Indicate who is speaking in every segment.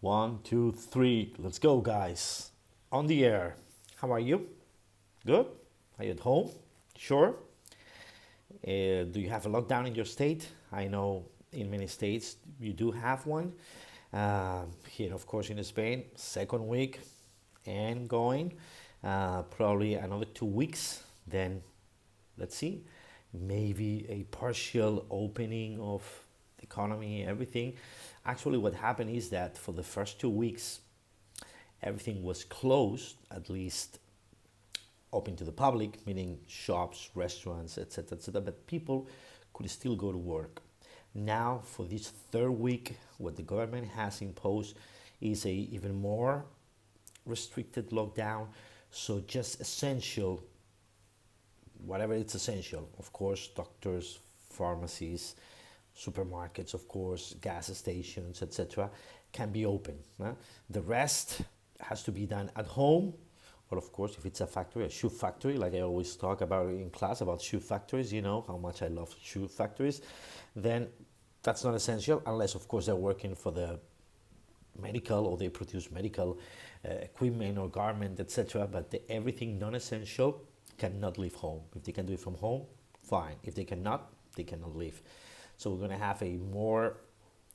Speaker 1: One, two, three. Let's go, guys. On the air. How are you? Good? Are you at home? Sure? Do you have a lockdown in your state? I know in many states you do have one. Here, of course, in Spain, second week and going. Probably another 2 weeks. Then, let's see, maybe a partial opening of the economy, everything. Actually, what happened is that for the first 2 weeks, everything was closed, at least open to the public, meaning shops, restaurants, etc., etc. But people could still go to work. Now, for this third week, what the government has imposed is a even more restricted lockdown. So just essential, whatever it's essential. Of course, doctors, pharmacies, supermarkets, of course, gas stations, etc., can be open. The rest has to be done at home, or of course, if it's a factory, a shoe factory, like I always talk about in class about shoe factories, you know how much I love shoe factories, then that's not essential unless, of course, they're working for the medical or they produce medical equipment or garment, etc. But everything non-essential cannot leave home. If they can do it from home, fine. If they cannot, they cannot leave. So we're going to have a more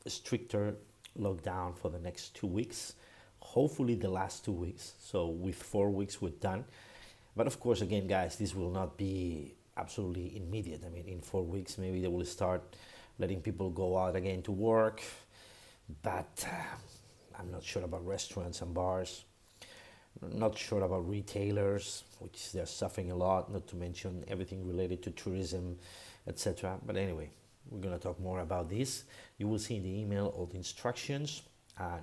Speaker 1: stricter lockdown for the next 2 weeks. Hopefully the last 2 weeks. So with 4 weeks we're done. But of course, again, guys, this will not be absolutely immediate. I mean, in 4 weeks, maybe they will start letting people go out again to work. But I'm not sure about restaurants and bars. Not sure about retailers, which they're suffering a lot, not to mention everything related to tourism, etc. But anyway, we're going to talk more about this. You will see in the email all the instructions.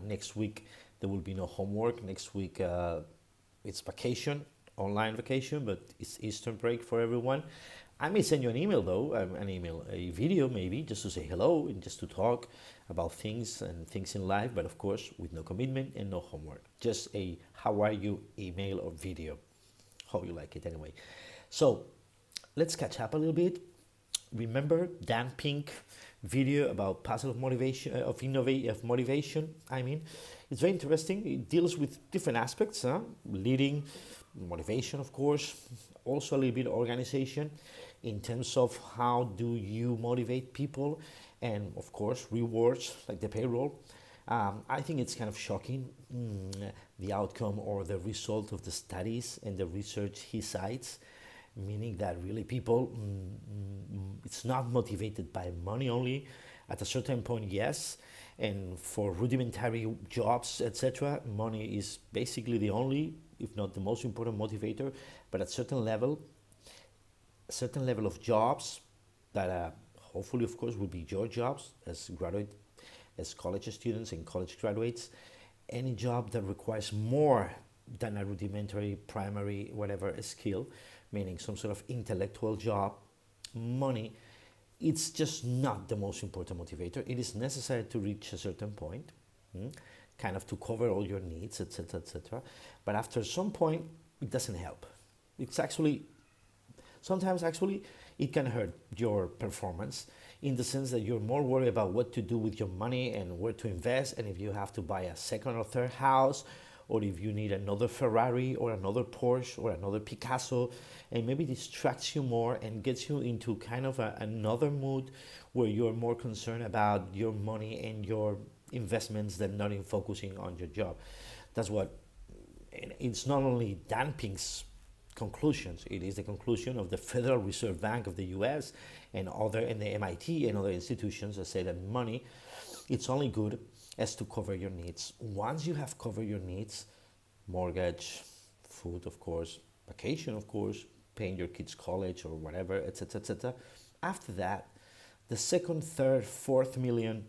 Speaker 1: Next week, there will be no homework. Next week, it's vacation, online vacation, but it's Easter break for everyone. I may send you an email though, a video maybe, just to say hello and just to talk about things and things in life, but of course with no commitment and no homework. Just a how are you email or video. Hope you like it anyway. So let's catch up a little bit. Remember Dan Pink video about puzzle of motivation of motivation. I mean, it's very interesting. It deals with different aspects, leading, motivation, of course, also a little bit of organization in terms of how do you motivate people, and of course rewards like the payroll. I think it's kind of shocking, the outcome or the result of the studies and the research he cites, meaning that really people, it's not motivated by money only. At a certain point, yes, and for rudimentary jobs, etc., money is basically the only, if not the most important motivator. But at certain level of jobs that hopefully, of course, will be your jobs as college students and college graduates. Any job that requires more than a rudimentary primary whatever skill, meaning some sort of intellectual job, money, it's just not the most important motivator. It is necessary to reach a certain point, kind of to cover all your needs, etc., etc. But after some point, it doesn't help. It's actually sometimes actually it can hurt your performance, in the sense that you're more worried about what to do with your money and where to invest, and if you have to buy a second or third house, or if you need another Ferrari or another Porsche or another Picasso, and maybe distracts you more and gets you into kind of another mood where you're more concerned about your money and your investments than not in focusing on your job. That's what, it's not only Dan Pink's conclusions, it is the conclusion of the Federal Reserve Bank of the US and the MIT and other institutions that say that money, it's only good as to cover your needs. Once you have covered your needs, mortgage, food, of course, vacation, of course, paying your kids college or whatever, etc., etc. After that, the second, third, fourth million,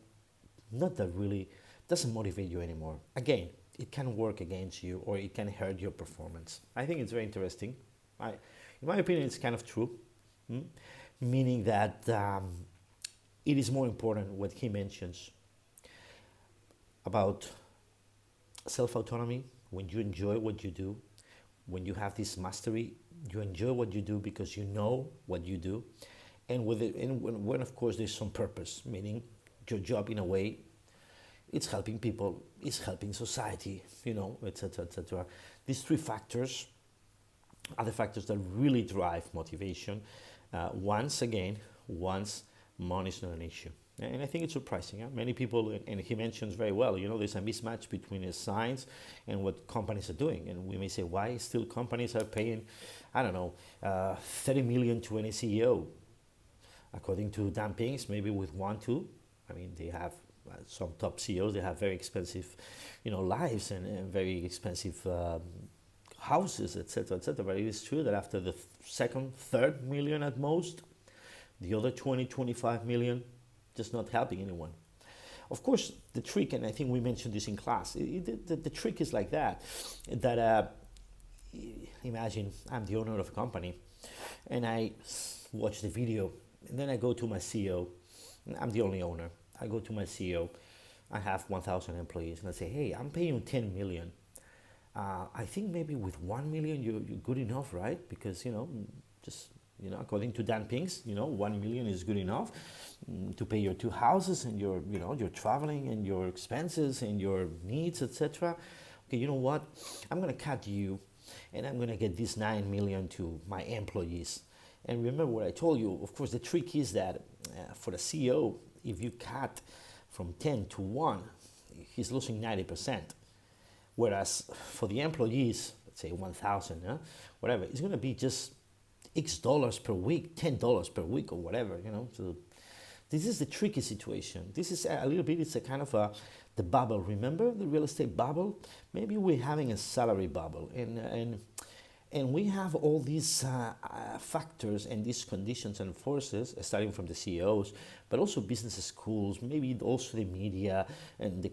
Speaker 1: not that really doesn't motivate you anymore. Again, it can work against you or it can hurt your performance. I think it's very interesting. In my opinion, it's kind of true, meaning that it is more important what he mentions about self-autonomy. When you enjoy what you do, when you have this mastery, you enjoy what you do because you know what you do, and when of course there's some purpose, meaning your job in a way it's helping people, it's helping society, etc., etc. These three factors are the factors that really drive motivation. Once again, once money is not an issue. And I think it's surprising. Huh? Many people, and he mentions very well, there's a mismatch between the science and what companies are doing. And we may say, why still companies are paying, I don't know, 30 million to any CEO? According to Dan Pinks, maybe with one, two. I mean, they have some top CEOs, they have very expensive, lives and very expensive houses, etc., etc. But it is true that after the second, third million at most, the other 20, 25 million, just not helping anyone. Of course, the trick, and I think we mentioned this in class, the trick is like that imagine I'm the owner of a company and I watch the video and then I go to my CEO. I'm the only owner. I go to my CEO. I have 1,000 employees and I say, hey, I'm paying you 10 million. I think maybe with 1 million you're good enough, right? Because, according to Dan Pinks, 1 million is good enough to pay your two houses and your traveling and your expenses and your needs, etc. Okay, you know what? I'm going to cut you and I'm going to get this 9 million to my employees. And remember what I told you, of course, the trick is that for the CEO, if you cut from 10 to 1, he's losing 90%. Whereas for the employees, let's say 1,000, whatever, it's going to be just X dollars per week, $10 per week or whatever, So this is the tricky situation. This is a little bit, it's a kind of the bubble. Remember the real estate bubble? Maybe we're having a salary bubble. And we have all these factors and these conditions and forces, starting from the CEOs, but also business schools, maybe also the media and the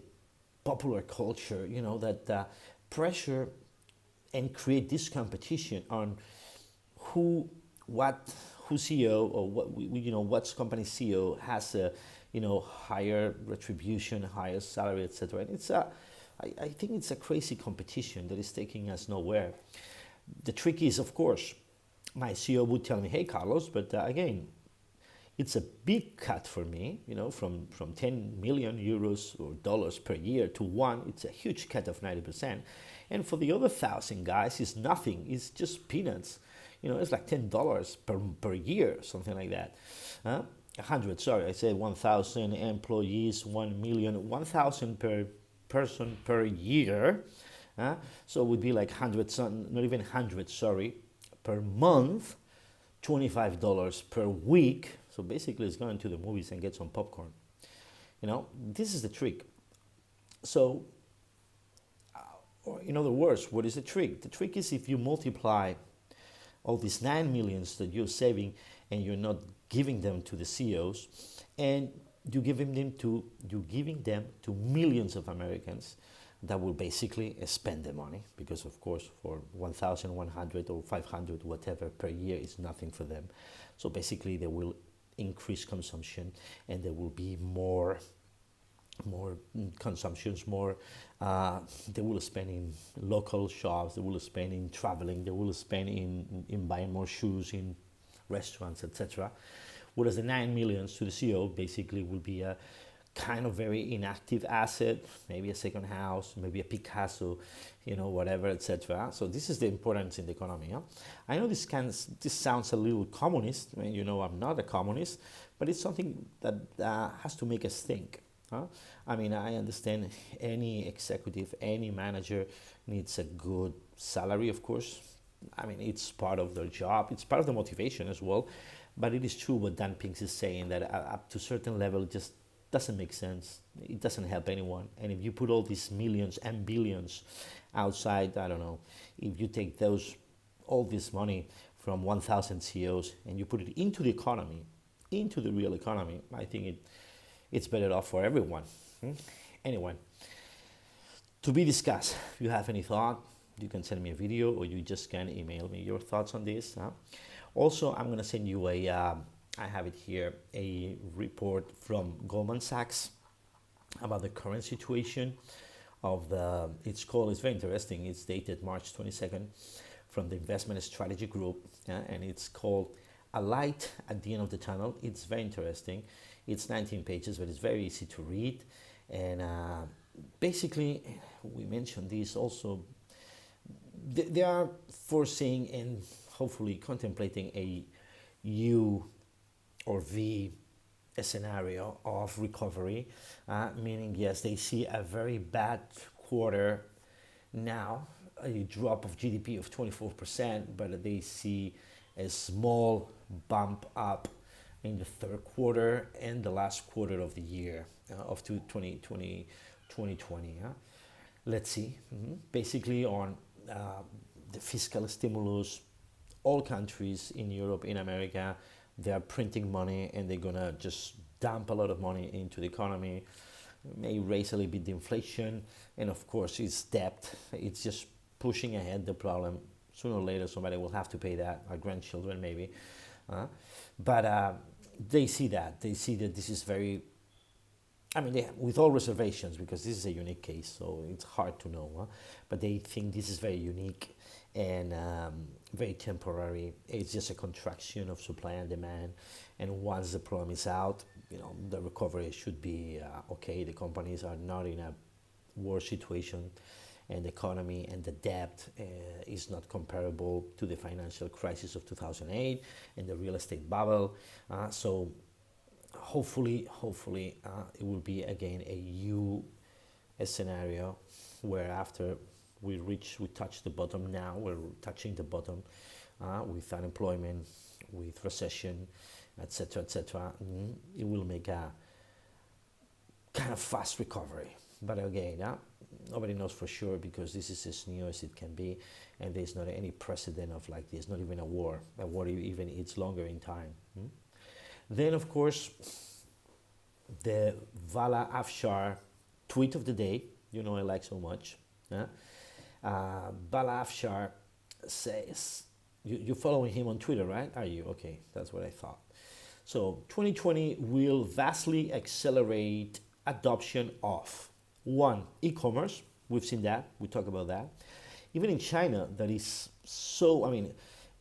Speaker 1: popular culture, that pressure and create this competition on who CEO or what company CEO has a higher retribution, higher salary, etc. And I think it's a crazy competition that is taking us nowhere. The trick is, of course, my CEO would tell me, hey, Carlos, but again, it's a big cut for me, from 10 million euros or dollars per year to 1, it's a huge cut of 90%. And for the other 1,000 guys, it's nothing, it's just peanuts. It's like $10 per year, something like that. 100, sorry, I said 1,000 employees, 1 million, 1,000 per person per year. So it would be like 100, not even 100, sorry, per month, $25 per week. So basically it's going to the movies and get some popcorn. This is the trick. So, or in other words, what is the trick? The trick is if you multiply all these 9 millions that you're saving and you're not giving them to the CEOs, and you're giving them to millions of Americans that will basically spend the money, because of course for 1,100 or 500 whatever per year is nothing for them. So basically they will increase consumption and there will be more consumptions, they will spend in local shops, they will spend in traveling, they will spend in buying more shoes, in restaurants, etc. Whereas the 9 millions to the CEO basically will be a kind of very inactive asset, maybe a second house, maybe a Picasso, whatever, etc. So this is the importance in the economy. I know this sounds a little communist. I mean, I'm not a communist, but it's something that has to make us think. I mean, I understand any executive, any manager needs a good salary, of course. I mean, it's part of their job. It's part of the motivation as well. But it is true what Dan Pinks is saying, that up to a certain level, it just doesn't make sense. It doesn't help anyone. And if you put all these millions and billions outside, I don't know, if you take all this money from 1,000 CEOs and you put it into the economy, into the real economy, I think it's better off for everyone. Anyway, to be discussed. If you have any thought, you can send me a video or you just can email me your thoughts on this. Also, I'm going to send you I have it here, a report from Goldman Sachs about the current situation of it's very interesting, it's dated March 22nd, from the Investment Strategy Group, and it's called A Light at the End of the Tunnel. It's very interesting. It's 19 pages, but it's very easy to read. And basically, we mentioned this also. They are foreseeing and hopefully contemplating a U or V scenario of recovery, meaning yes, they see a very bad quarter now, a drop of GDP of 24%, but they see a small bump up in the third quarter and the last quarter of the year of 2020. Let's see. Basically, on the fiscal stimulus, all countries in Europe, in America, they are printing money and they're gonna just dump a lot of money into the economy, may raise a little bit the inflation, and of course, it's debt. It's just pushing ahead the problem. Sooner or later, somebody will have to pay that, our grandchildren maybe. But they see that. They see that this is very, I mean, with all reservations, because this is a unique case, so it's hard to know. But they think this is very unique and very temporary. It's just a contraction of supply and demand. And once the problem is out, the recovery should be okay. The companies are not in a worse situation, and the economy and the debt is not comparable to the financial crisis of 2008 and the real estate bubble. So hopefully, it will be again a scenario where after we touch the bottom. Now we're touching the bottom with unemployment, with recession, etc., etc. It will make a kind of fast recovery. But again, nobody knows for sure, because this is as new as it can be, and there's not any precedent of like this, not even a war. A war even it's longer in time. Then, of course, the Vala Afshar tweet of the day, I like so much. Vala Afshar says, you're following him on Twitter, right? Are you? Okay, that's what I thought. So 2020 will vastly accelerate adoption of, one, e-commerce. We've seen that. We talk about that. Even in China, that is so,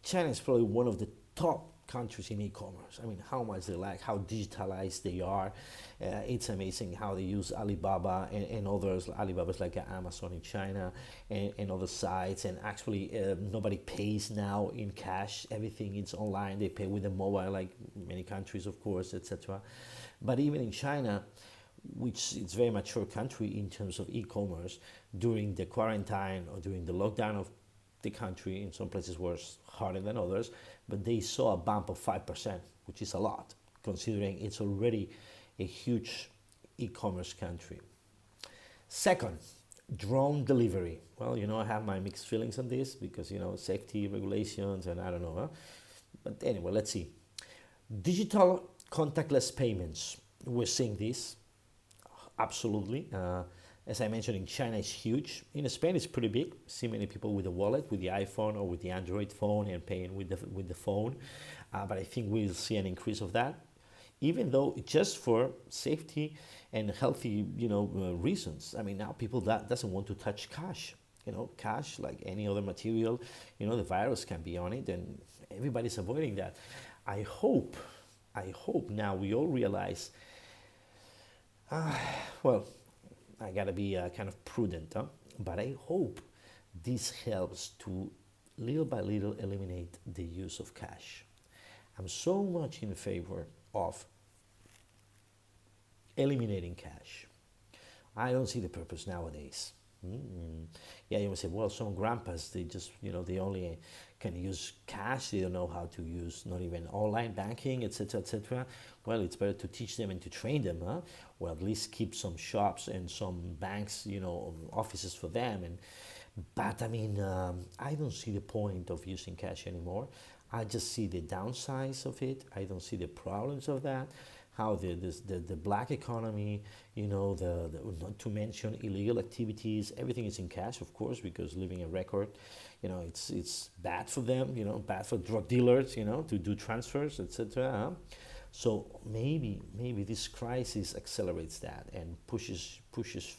Speaker 1: China is probably one of the top countries in e-commerce. How much they like, how digitalized they are. It's amazing how they use Alibaba and others. Alibaba's like Amazon in China, and other sites. And actually, nobody pays now in cash. Everything is online. They pay with the mobile, like many countries, of course, etc. But even in China, which is a very mature country in terms of e-commerce, during the quarantine or during the lockdown of the country, in some places was harder than others, but they saw a bump of 5%, which is a lot, considering it's already a huge e-commerce country. Second, drone delivery. Well, I have my mixed feelings on this because, safety regulations and I don't know. But anyway, let's see. Digital contactless payments. We're seeing this, absolutely. As I mentioned, in China it's huge. In Spain it's pretty big. See many people with a wallet, with the iPhone or with the Android phone, and paying with the phone. But I think we'll see an increase of that, even though just for safety and healthy, reasons. Now people that doesn't want to touch cash. Cash, like any other material, the virus can be on it, and everybody's avoiding that. I hope now we all realize. Well, I gotta be kind of prudent, but I hope this helps to little by little eliminate the use of cash. I'm so much in favor of eliminating cash. I don't see the purpose nowadays. Yeah, you may say, well, some grandpas, they just, they only can use cash. They don't know how to use not even online banking, etc., etc. Well, it's better to teach them and to train them, Well, at least keep some shops and some banks, offices for them. But I don't see the point of using cash anymore. I just see the downsides of it. I don't see the problems of that. How the black economy, not to mention illegal activities, everything is in cash, of course, because leaving a record, it's bad for them, bad for drug dealers, to do transfers, etc. So maybe this crisis accelerates that and pushes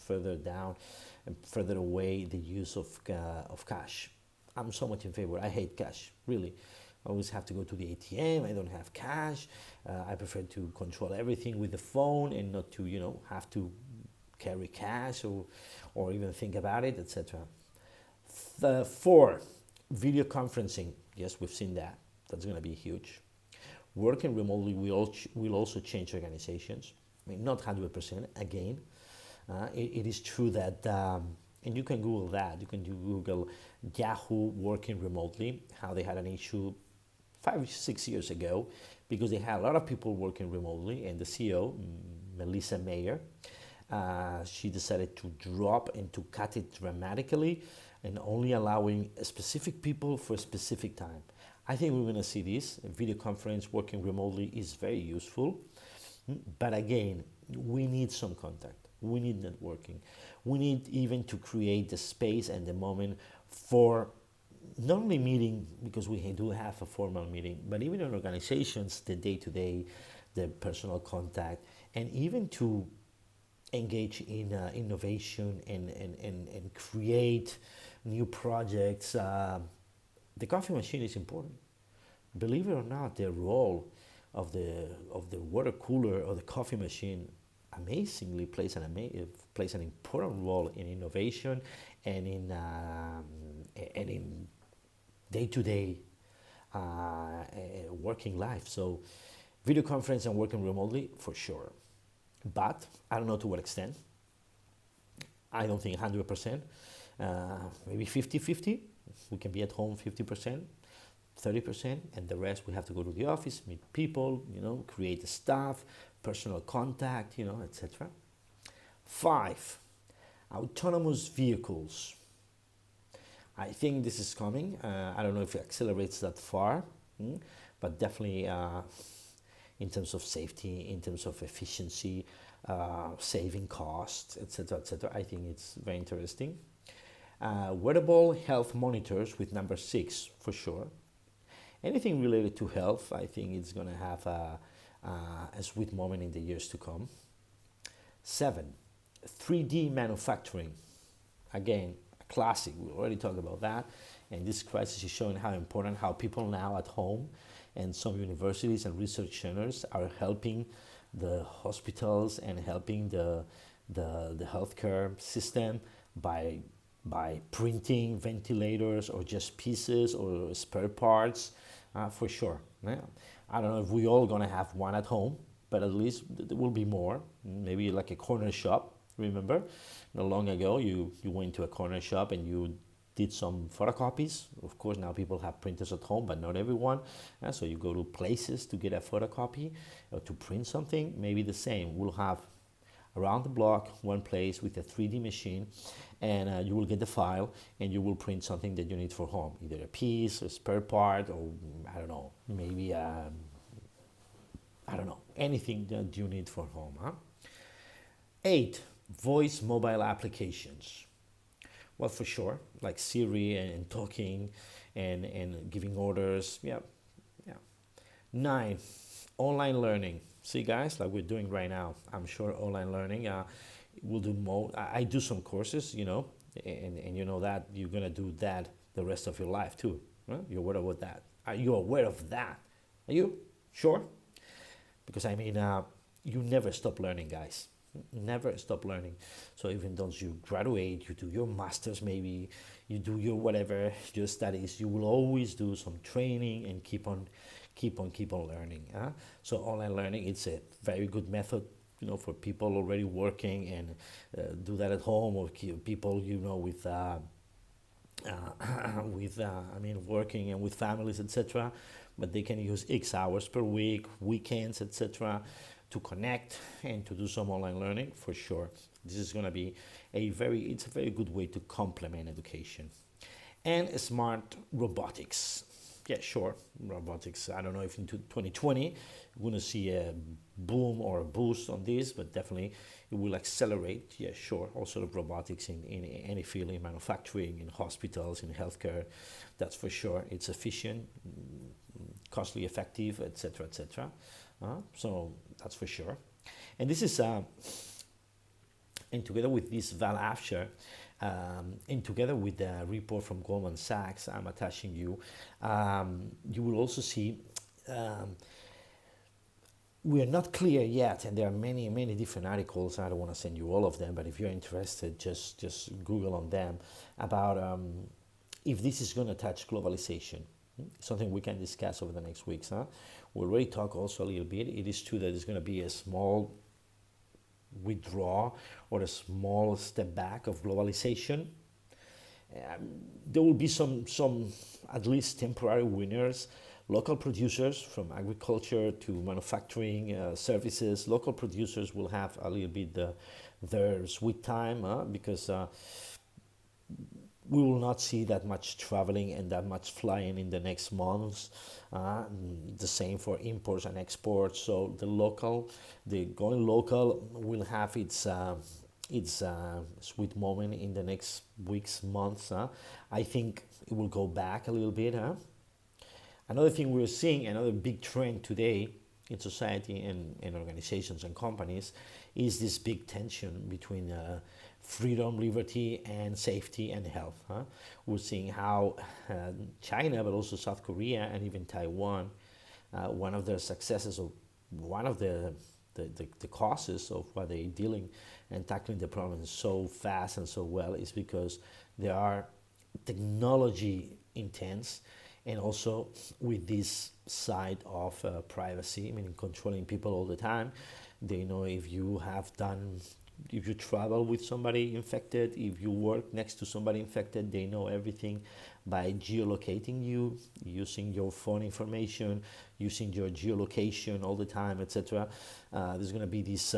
Speaker 1: further down and further away the use of cash. I'm so much in favor. I hate cash, really. I always have to go to the ATM. I don't have cash. I prefer to control everything with the phone and not to, have to carry cash or even think about it, etc. Four, video conferencing. Yes, we've seen that. That's going to be huge. Working remotely will also change organizations. I mean, not 100%. Again, it is true that, and you can Google that. You can Google Yahoo working remotely, how they had an issue 5, 6 years ago because they had a lot of people working remotely, and the CEO, Melissa Mayer, she decided to drop and to cut it dramatically and only allowing specific people for a specific time. I think we're going to see this. Video conference working remotely is very useful. But again, we need some contact. We need networking. We need even to create the space and the moment for not only meeting, because we do have a formal meeting, but even in organizations, the day-to-day, the personal contact, and even to engage in innovation and create new projects. The coffee machine is important. Believe it or not, the role of the water cooler or the coffee machine amazingly plays an important role in innovation and in day-to-day working life. So video conference and working remotely for sure, but I don't know to what extent. I don't think 100%, maybe 50-50. We can be at home 50%, 30%, and the rest we have to go to the office, meet people, create the staff, personal contact, etc. 5, autonomous vehicles. I think this is coming. I don't know if it accelerates that far, but definitely in terms of safety, in terms of efficiency, saving costs, etc., etc. I think it's very interesting. Wearable health monitors with number 6 for sure. Anything related to health, I think it's going to have a sweet moment in the years to come. 7, 3D manufacturing. Again, a classic. We already talked about that. And this crisis is showing how important, how people now at home and some universities and research centers are helping the hospitals and helping the healthcare system by printing ventilators or just pieces or spare parts, for sure. Yeah. I don't know if we all gonna have one at home, but at least there will be more. Maybe like a corner shop. Remember, not long ago you went to a corner shop and you did some photocopies. Of course, now people have printers at home, but not everyone. So you go to places to get a photocopy or to print something. Maybe the same. We'll have around the block one place with a 3D machine, and you will get the file and you will print something that you need for home, either a piece, a spare part, or I don't know, maybe anything that you need for home. 8, voice mobile applications. Well, for sure, like Siri and talking and giving orders. Yeah. 9, online learning. See, guys, like we're doing right now. I'm sure online learning will do more. I do some courses, and you know that you're gonna do that the rest of your life too. Right? You're aware of that. Are you aware of that? Are you sure? Because you never stop learning, guys. Never stop learning. So even though you graduate, you do your masters, maybe you do your whatever, your studies, you will always do some training and keep on learning. So online learning, it's a very good method, for people already working and do that at home, or people with working and with families, etc. But they can use X hours per week, weekends, etc. to connect and to do some online learning for sure. This is going to be it's a very good way to complement education. And smart robotics. Yeah, sure, robotics. I don't know if in 2020 we're going to see a boom or a boost on this, but definitely it will accelerate. Yeah, sure. All sort of robotics in any field, in manufacturing, in hospitals, in healthcare. That's for sure. It's efficient, costly effective, etc., etc. So that's for sure. And this is, and together with this Val Afshar, and together with the report from Goldman Sachs, I'm attaching you will also see we are not clear yet, and there are many different articles. I don't want to send you all of them, but if you're interested, just Google on them about if this is going to touch globalization. Something we can discuss over the next weeks. Huh? We already talked also a little bit. It is true that it's going to be a small withdraw or a small step back of globalization. There will be some at least temporary winners. Local producers, from agriculture to manufacturing, services, local producers will have a little bit their sweet time, because we will not see that much traveling and that much flying in the next months. The same for imports and exports. So the going local will have its sweet moment in the next weeks, months. I think it will go back a little bit. Another thing we're seeing, another big trend today in society and organizations and companies, is this big tension between freedom, liberty, and safety and health. We're seeing how China, but also South Korea and even Taiwan, one of their successes, or one of the causes of why they're dealing and tackling the problem so fast and so well, is because they are technology intense, and also with this side of privacy, meaning controlling people all the time. They know if you travel with somebody infected, if you work next to somebody infected, they know everything by geolocating you, using your phone information, using your geolocation all the time, etc. There's going to be this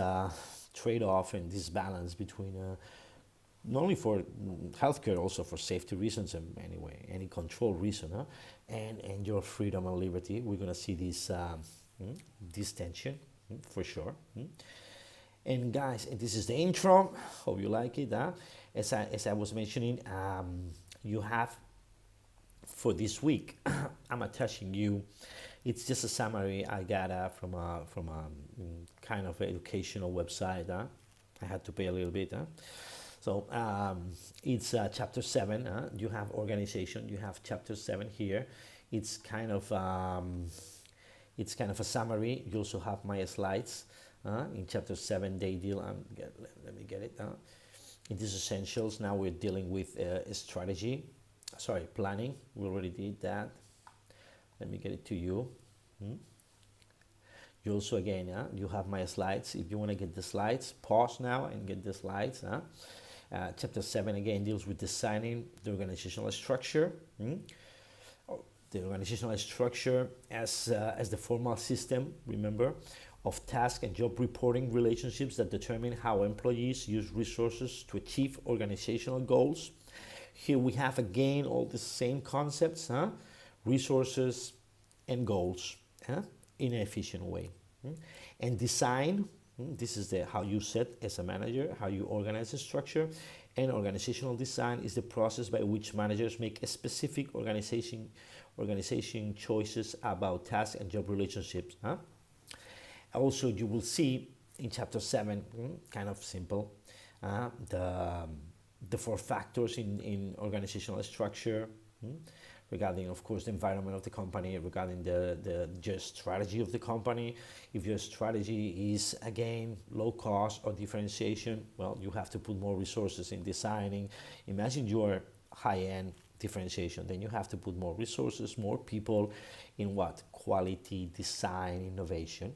Speaker 1: trade-off and this balance between not only for healthcare, also for safety reasons, and anyway, any control reason, and your freedom and liberty. We're going to see this tension, for sure. And guys, this is the intro. Hope you like it. As I was mentioning, you have for this week. I'm attaching you. It's just a summary I got from a kind of educational website. I had to pay a little bit. So it's chapter 7. You have organization. You have chapter 7 here. It's kind of a summary. You also have my slides. In chapter 7, they deal. Let me get it. In these essentials, now we're dealing with strategy. Sorry, planning. We already did that. Let me get it to you. You also, again, you have my slides. If you want to get the slides, pause now and get the slides. Chapter 7 again deals with designing the organizational structure. The organizational structure as the formal system, remember, of task and job reporting relationships that determine how employees use resources to achieve organizational goals. Here we have again all the same concepts, resources and goals, in an efficient way. And design, this is how you set as a manager, how you organize a structure. And organizational design is the process by which managers make a specific organization choices about task and job relationships. Also, you will see in chapter 7, kind of simple, the 4 factors in organizational structure, regarding, of course, the environment of the company, regarding the just strategy of the company. If your strategy is, again, low cost or differentiation, well, you have to put more resources in designing. Imagine your high-end differentiation, then you have to put more resources, more people in what? Quality, design, innovation.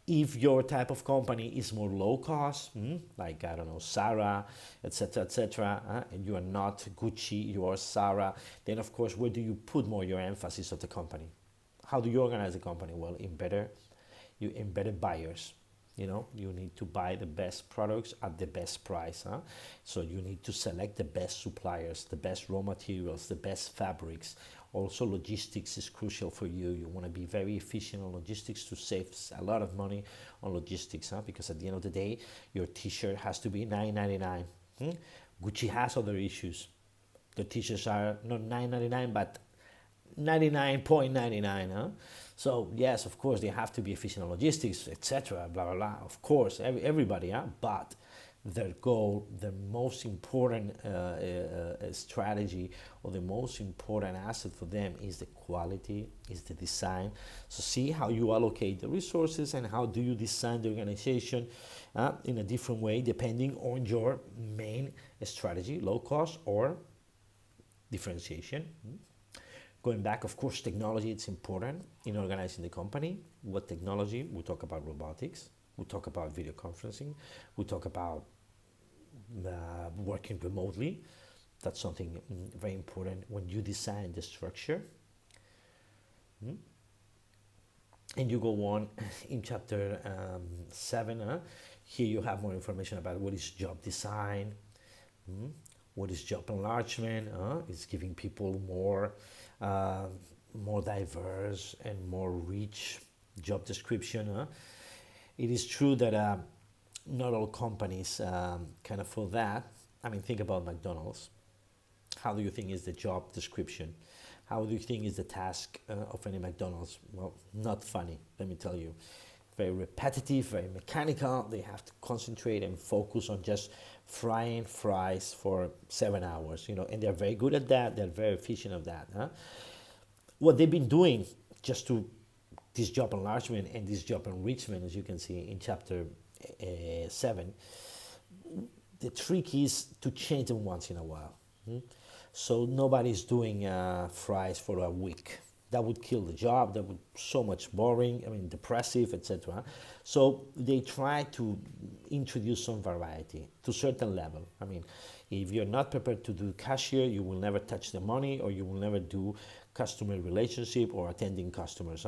Speaker 1: If your type of company is more low cost, like, I don't know, Zara, etc., and you are not Gucci, you are Zara, then of course, where do you put more your emphasis of the company? How do you organize the company? Well, you embedded buyers. You need to buy the best products at the best price. So you need to select the best suppliers, the best raw materials, the best fabrics. Also, logistics is crucial for you. You want to be very efficient on logistics to save a lot of money on logistics, because at the end of the day, your t-shirt has to be $9.99. Gucci has other issues. The t-shirts are not $9.99, but 99.99. So yes, of course, they have to be efficient on logistics, etc. Blah blah blah. Of course, everybody. But their goal, the most important strategy or the most important asset for them is the quality, is the design. So see how you allocate the resources and how do you design the organization in a different way depending on your main strategy, low cost or differentiation. Going back, of course, technology, it's important in organizing the company. What technology? We talk about robotics. We talk about video conferencing. We talk about working remotely. That's something very important when you design the structure. And you go on in chapter 7. Here you have more information about what is job design, what is job enlargement. It's giving people more diverse and more rich job description. It is true that not all companies can afford that. I mean, think about McDonald's. How do you think is the job description? How do you think is the task of any McDonald's? Well, not funny, let me tell you. Very repetitive, very mechanical. They have to concentrate and focus on just frying fries for 7 hours, and they're very good at that. They're very efficient at that. What they've been doing just to this job enlargement and this job enrichment, as you can see in chapter 7, the trick is to change them once in a while. So nobody's doing fries for a week. That would kill the job. That would so much boring. I mean, depressive, etc. So they try to introduce some variety to a certain level. I mean, if you're not prepared to do cashier, you will never touch the money, or you will never do customer relationship or attending customers.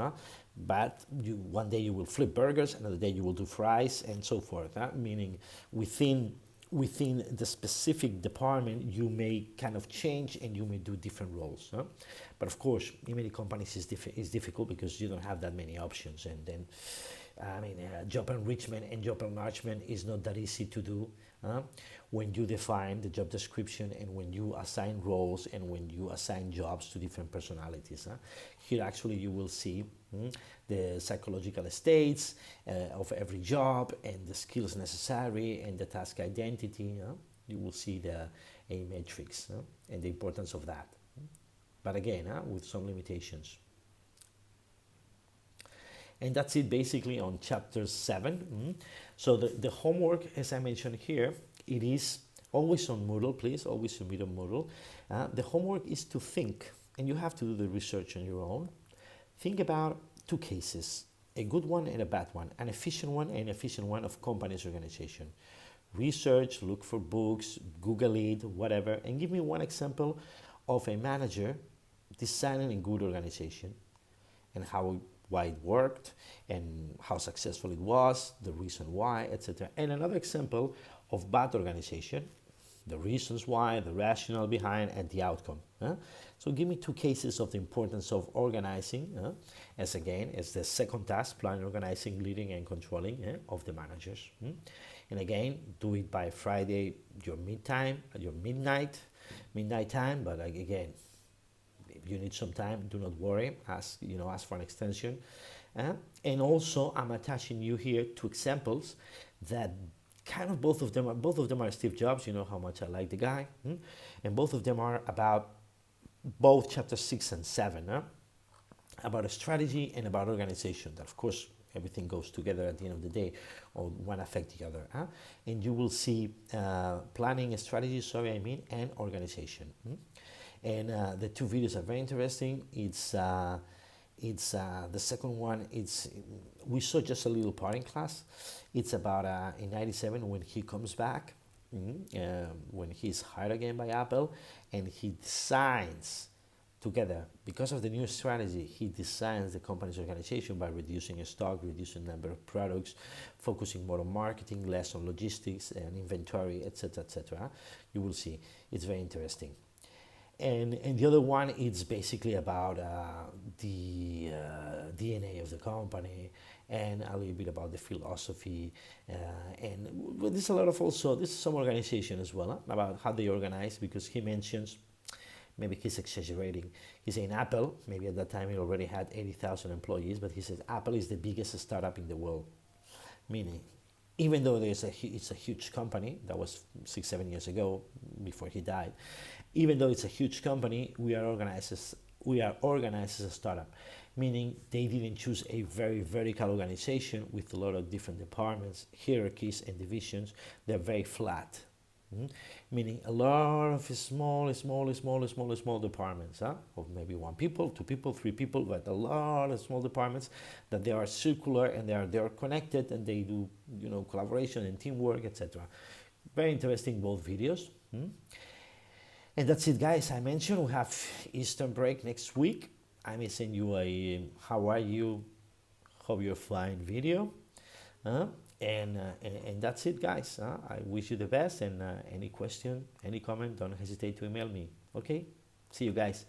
Speaker 1: But one day you will flip burgers, another day you will do fries, and so forth. Meaning within the specific department, you may kind of change and you may do different roles. But of course, in many companies it's difficult because you don't have that many options. And then, job enrichment and job enlargement is not that easy to do when you define the job description and when you assign roles and when you assign jobs to different personalities. Here actually you will see the psychological states of every job and the skills necessary and the task identity. You will see the A matrix and the importance of that. But again, with some limitations. And that's it basically on chapter 7. So the homework, as I mentioned here, it is always on Moodle, please, always submit on Moodle. The homework is to think, and you have to do the research on your own. Think about 2 cases, a good one and a bad one, an efficient one and an inefficient one of company's organization. Research, look for books, Google it, whatever, and give me one example of a manager designing a good organization and why it worked and how successful it was, the reason why, etc. And another example of bad organization, the reasons why, the rationale behind, and the outcome. So give me 2 cases of the importance of organizing, as the second task, planning, organizing, leading, and controlling of the managers. And again, do it by Friday, your midnight time. But again, if you need some time, do not worry. Ask for an extension. And also, I'm attaching you here 2 examples that kind of both of them are Steve Jobs. You know how much I like the guy, and both of them are about both chapter 6 and 7, about a strategy and about organization. That of course everything goes together at the end of the day, or one affect the other. And you will see planning, strategy, and organization. And the 2 videos are very interesting. It's the second one. We saw just a little part in class. It's about in '97 when he comes back, when he's hired again by Apple, and he designs together, because of the new strategy, he designs the company's organization by reducing stock, reducing number of products, focusing more on marketing, less on logistics and inventory, etc., etc. You will see, it's very interesting. And the other one is basically about the DNA of the company and a little bit about the philosophy. And there's a lot of also, this is some organization as well, about how they organize, because he mentions, maybe he's exaggerating, he's saying Apple, maybe at that time he already had 80,000 employees, but he says Apple is the biggest startup in the world, meaning even though it's a huge company. That was 6 7 years ago before he died. Even though it's a huge company, we are organized as a startup, meaning they didn't choose a very vertical organization with a lot of different departments, hierarchies, and divisions. They're very flat. Meaning a lot of small departments, of maybe one people, two people, three people, but a lot of small departments that they are circular and they are connected and they do collaboration and teamwork, etc. Very interesting both videos. And that's it, guys. I mentioned we have Easter break next week. I may send you a how are you, hope you're fine video. Uh, and that's it, guys. I wish you the best. And any question, any comment, don't hesitate to email me. Okay? See you, guys.